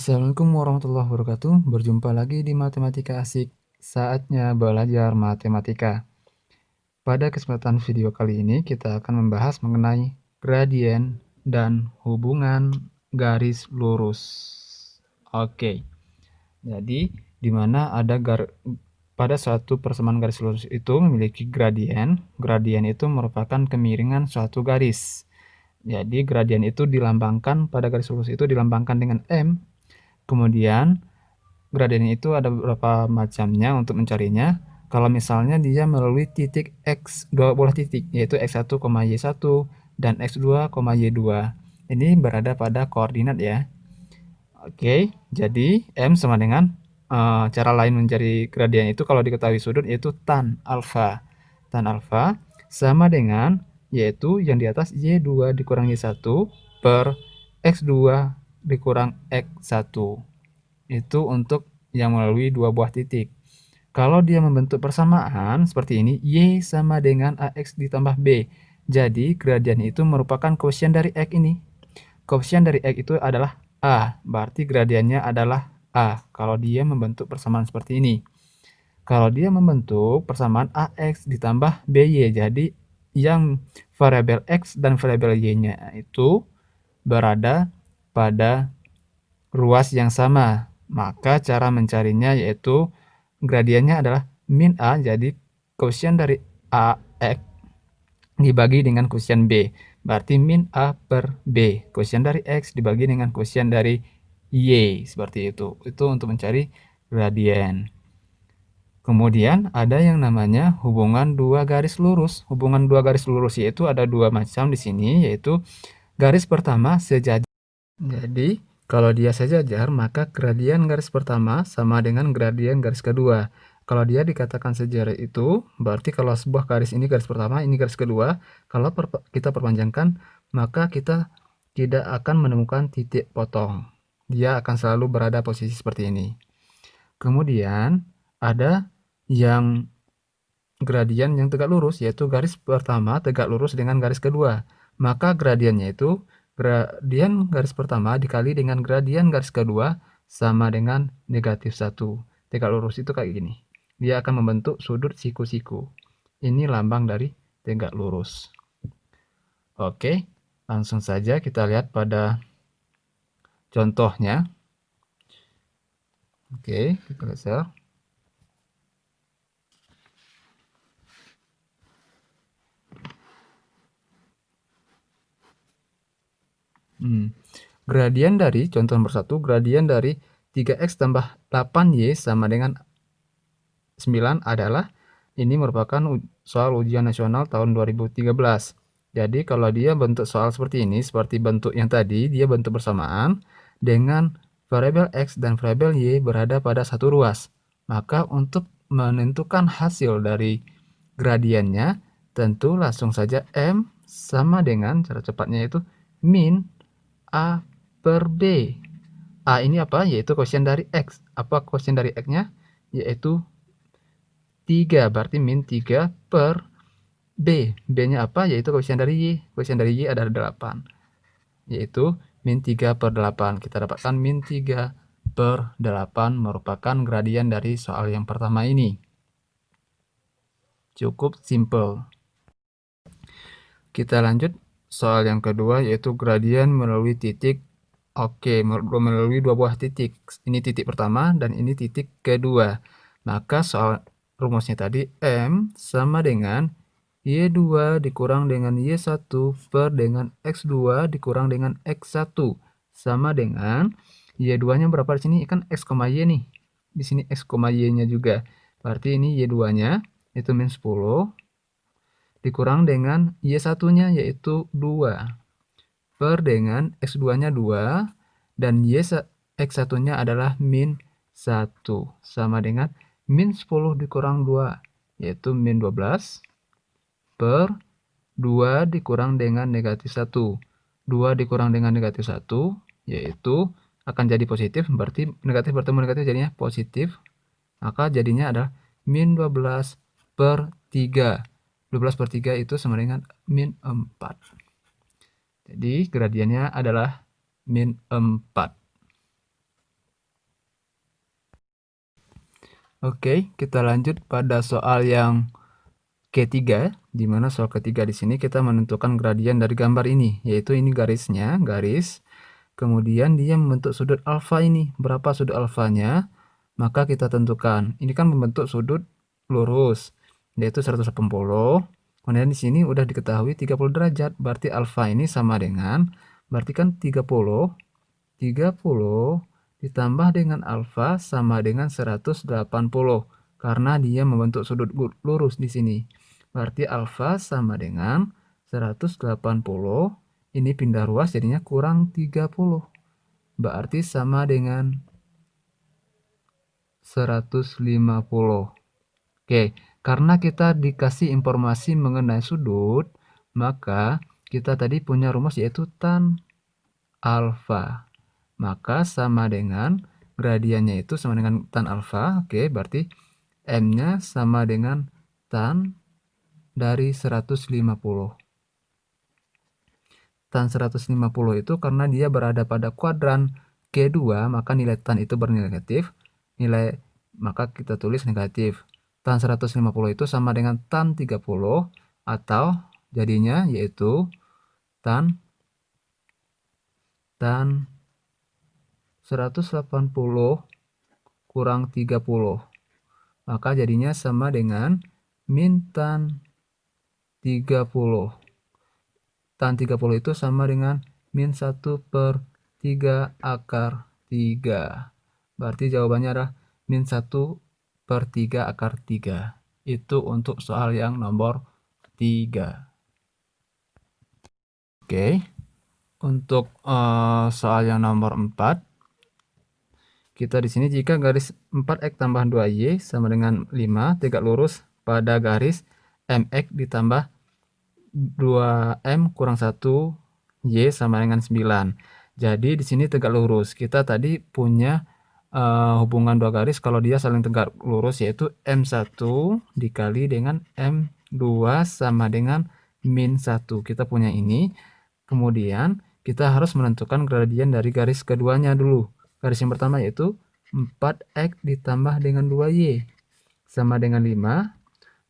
Assalamualaikum warahmatullahi wabarakatuh. Berjumpa lagi di Matematika Asik. Saatnya belajar matematika. Pada kesempatan video kali ini kita akan membahas mengenai gradien dan hubungan garis lurus. Oke. Jadi di mana pada suatu persamaan garis lurus itu memiliki gradien. Gradien itu merupakan kemiringan suatu garis. Jadi gradien itu dilambangkan pada garis lurus itu dilambangkan dengan M. Kemudian gradien itu ada beberapa macamnya untuk mencarinya. Kalau misalnya dia melalui titik X, dua buah titik, yaitu X1, Y1 dan X2, Y2. Ini berada pada koordinat ya. Oke, jadi M sama dengan cara lain mencari gradien itu kalau diketahui sudut yaitu tan alfa. Tan alfa sama dengan yaitu yang di atas Y2 dikurang Y1 per X2 dikurang X1. Itu untuk yang melalui dua buah titik. Kalau dia membentuk persamaan seperti ini, Y sama dengan AX ditambah B. Jadi gradien itu merupakan koefisien dari X ini. Koefisien dari X itu adalah A, berarti gradiennya adalah A kalau dia membentuk persamaan seperti ini. Kalau dia membentuk persamaan AX ditambah BY, jadi yang variabel X dan variabel Y-nya itu berada pada ruas yang sama. Maka cara mencarinya yaitu gradiennya adalah min A, jadi koefisien dari AX dibagi dengan koefisien B. Berarti min A per B. Koefisien dari X dibagi dengan koefisien dari Y. Seperti itu. Itu untuk mencari gradien. Kemudian ada yang namanya hubungan dua garis lurus. Hubungan dua garis lurus yaitu ada dua macam di sini, yaitu garis pertama sejajar. Jadi kalau dia sejajar, maka gradien garis pertama sama dengan gradien garis kedua. Kalau dia dikatakan sejajar itu, berarti kalau sebuah garis ini garis pertama, ini garis kedua, kalau kita perpanjangkan, maka kita tidak akan menemukan titik potong. Dia akan selalu berada posisi seperti ini. Kemudian ada yang gradien yang tegak lurus, yaitu garis pertama tegak lurus dengan garis kedua. Maka gradiennya itu gradien garis pertama dikali dengan gradien garis kedua sama dengan negatif 1. Tegak lurus itu kayak gini. Dia akan membentuk sudut siku-siku. Ini lambang dari tegak lurus. Oke, langsung saja kita lihat pada contohnya. Oke, kita geser. Gradien dari, contoh nomor 1, gradien dari 3X tambah 8Y sama dengan 9 adalah, ini merupakan soal ujian nasional tahun 2013. Jadi kalau dia bentuk soal seperti ini, seperti bentuk yang tadi, dia bentuk bersamaan dengan variabel X dan variabel Y berada pada satu ruas. Maka untuk menentukan hasil dari gradiennya, tentu langsung saja M sama dengan, cara cepatnya itu, min A per B. A ini apa? Yaitu koefisien dari X. Apa koefisien dari X-nya? Yaitu 3, berarti min 3 per B. B-nya apa? Yaitu koefisien dari Y. Koefisien dari Y adalah 8. Yaitu min 3 per 8. Kita dapatkan min 3 per 8 merupakan gradien dari soal yang pertama ini. Cukup simple. Kita lanjut soal yang kedua, yaitu gradien melalui titik. Oke, melalui dua buah titik. Ini titik pertama dan ini titik kedua. Maka soal rumusnya tadi M sama dengan Y2 dikurang dengan Y1 per dengan X2 dikurang dengan X1 sama dengan Y2-nya berapa di sini? Kan X, Y nih. Di sini X, Y-nya juga. Berarti ini Y2-nya itu min 10 dikurang dengan Y1-nya yaitu 2 per dengan X2-nya 2 dan X1-nya adalah min 1 sama dengan min 10 dikurang 2 yaitu min 12 per 2 dikurang dengan negatif 1. 2 dikurang dengan negatif 1 yaitu akan jadi positif, berarti negatif bertemu negatif jadinya positif. Maka jadinya adalah min 12 per 3. 12 per 3 itu sama dengan min 4. Jadi gradiennya adalah min 4. Oke, kita lanjut pada soal yang ketiga, di mana soal ketiga di sini kita menentukan gradien dari gambar ini, yaitu ini garisnya, garis. Kemudian dia membentuk sudut alfa ini. Berapa sudut alfanya? Maka kita tentukan. Ini kan membentuk sudut lurus, yaitu 180. Kemudian di sini udah diketahui 30 derajat. Berarti alfa ini sama dengan, berarti kan 30 ditambah dengan alfa sama dengan 180 karena dia membentuk sudut lurus di sini. Berarti alfa sama dengan 180. Ini pindah ruas jadinya kurang 30. Berarti sama dengan 150. Oke, karena kita dikasih informasi mengenai sudut, maka kita tadi punya rumus yaitu tan alfa. Maka sama dengan gradiennya itu sama dengan tan alfa. Oke, berarti M-nya sama dengan tan dari 150. Tan 150 itu karena dia berada pada kuadran Q2, maka nilai tan itu bernegatif. Maka kita tulis negatif. Tan 150 itu sama dengan tan 30 atau jadinya yaitu tan 180 kurang 30. Maka jadinya sama dengan min tan 30. Tan 30 itu sama dengan min 1/3 akar 3. Berarti jawabannya adalah min 1/3 akar 3. Itu untuk soal yang nomor 3. Oke. Untuk soal yang nomor 4, kita di sini jika garis 4x tambah 2y sama dengan 5 tegak lurus pada garis mx ditambah 2m kurang 1 y sama dengan 9. Jadi di sini tegak lurus. Kita tadi punya hubungan dua garis kalau dia saling tegak lurus yaitu m1 dikali dengan m2 sama dengan min 1. Kita punya ini. Kemudian kita harus menentukan gradien dari garis keduanya dulu. Garis yang pertama yaitu 4x ditambah dengan 2y sama dengan 5.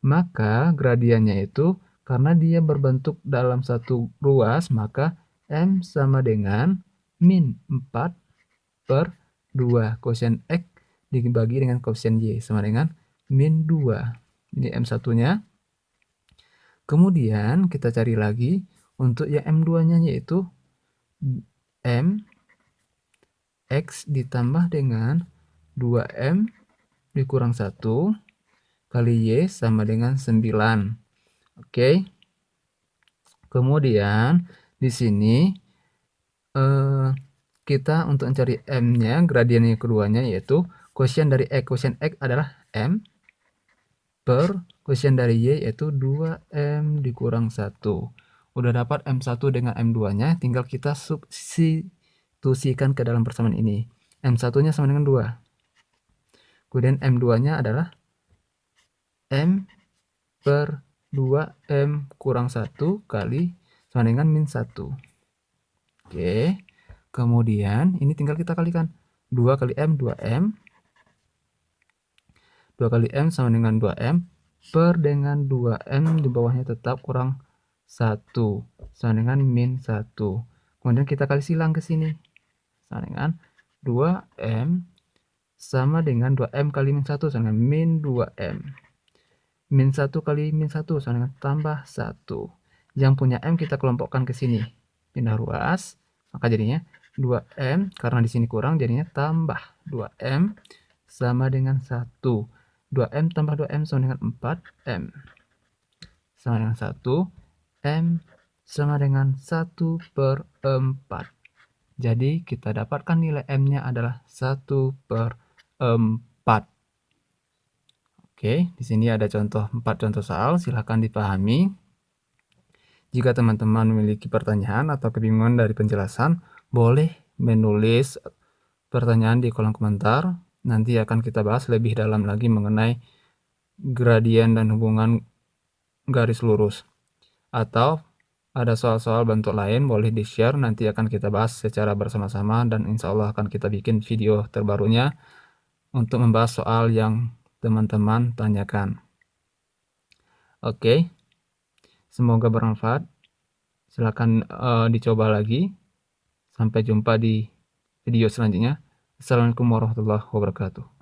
Maka gradiennya itu karena dia berbentuk dalam satu ruas, maka M sama dengan min 4/2. Koefisien X dibagi dengan koefisien Y sama dengan min 2. Ini M1-nya. Kemudian kita cari lagi untuk yang M2-nya yaitu M X ditambah dengan 2M dikurang 1 kali Y sama dengan 9. Oke. Kemudian di sini kita untuk mencari M-nya, gradien yang keduanya yaitu koefisien dari X. Koefisien X adalah M per koefisien dari Y yaitu 2M dikurang 1. Udah dapat M1 dengan M2-nya, tinggal kita substitusikan ke dalam persamaan ini. M1-nya sama dengan 2. Kemudian M2-nya adalah M per 2M kurang 1 kali sama dengan min 1. Oke. Kemudian ini tinggal kita kalikan. 2 kali M, 2M. 2 kali M sama dengan 2M. Per dengan 2M di bawahnya tetap kurang 1. Sama dengan min 1. Kemudian kita kali silang ke sini. Sama dengan 2M sama dengan 2M kali min 1 sama dengan min 2M. Min 1 kali min 1 sama dengan tambah 1. Yang punya M kita kelompokkan ke sini. Pindah ruas. Maka jadinya 2M. Karena di sini kurang jadinya tambah 2M sama dengan 1. 2M tambah 2M sama dengan 4M. Sama dengan 1. M sama dengan 1/4. Jadi kita dapatkan nilai M-nya adalah 1/4. Oke, di sini ada 4 contoh soal, silahkan dipahami. Jika teman-teman memiliki pertanyaan atau kebingungan dari penjelasan, boleh menulis pertanyaan di kolom komentar. Nanti akan kita bahas lebih dalam lagi mengenai gradien dan hubungan garis lurus. Atau ada soal-soal bentuk lain, boleh di-share, nanti akan kita bahas secara bersama-sama dan insya Allah akan kita bikin video terbarunya untuk membahas soal yang teman-teman tanyakan. Oke, semoga bermanfaat. Silakan dicoba lagi. Sampai jumpa di video selanjutnya. Assalamualaikum warahmatullahi wabarakatuh.